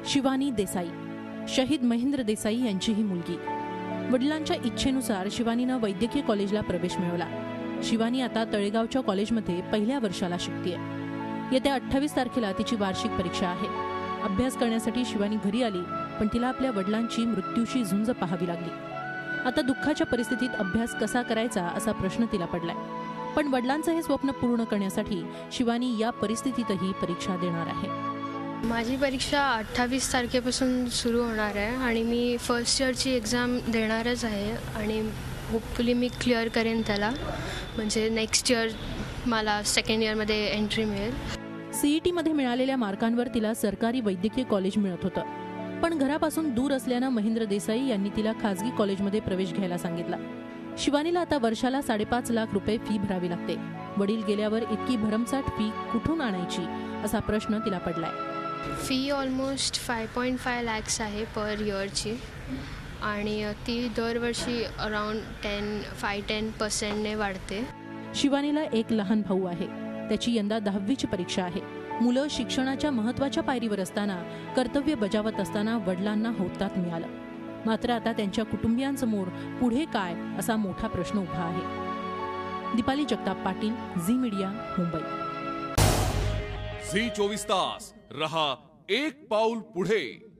शिवानी देसाई, शहीद महेंद्र देसाई यांची ही मुलगी। वडिलांच्या इच्छेनुसार शिवानीनं वैद्यकीय कॉलेजला प्रवेश मिळवला। शिवानी आता तळेगावच्या कॉलेजमध्ये पहिल्या वर्षाला शिकतेय। येत्या 28 तारखेला तिची वार्षिक परीक्षा आहे। अभ्यास करण्यासाठी शिवानी घरी आली, पण तिला आपल्या वडिलांची मृत्यूशी झुंज पाहावी लागली। आता दुःखाच्या परिस्थितीत अभ्यास कसा करायचा असा प्रश्न तिला पडलाय। पण वडिलांचं हे स्वप्न पूर्ण करण्यासाठी शिवानी या परिस्थितीतही परीक्षा देणार आहे। माझी परीक्षा 28 तारखेपासून सुरू होणार आहे आणि मी फर्स्ट इयरची एक्झाम देणारच आहे आणि होपफुली मी क्लिअर करेन त्याला, म्हणजे नेक्स्ट इयर मला सेकंड इयरमध्ये एंट्री मिळेल। CETमध्ये मिळालेल्या मार्कांवर तिला सरकारी वैद्यकीय कॉलेज मिळत होतं, पण घरापासून दूर असल्यानं महेंद्र देसाई यांनी तिला खासगी कॉलेजमध्ये प्रवेश घ्यायला सांगितला। शिवानीला आता वर्षाला 5.5 लाख रुपये फी भरावी लागते। वडील गेल्यावर इतकी भरमसाठ फी कुठून आणायची असा प्रश्न तिला पडलाय। फी ऑलमोस्ट 5.5 लॅक्स आहे पर इयरची आणि ती दरवर्षी अराउंड 5-10% वाढते। शिवानीला एक लहान भाऊ आहे, त्याची यंदा 10वीची परीक्षा आहे। मुलं शिक्षणाच्या महत्त्वाच्या पायरीवर असताना कर्तव्य बजावत असताना वडिलांना होतात मिळालं, मात्र आता त्यांच्या कुटुंबियांसमोर पुढे काय असा मोठा प्रश्न उभा आहे। दीपाली जगताप पाटील, झी मीडिया, मुंबई। झी 24 तास रहा एक पाऊल पुढे।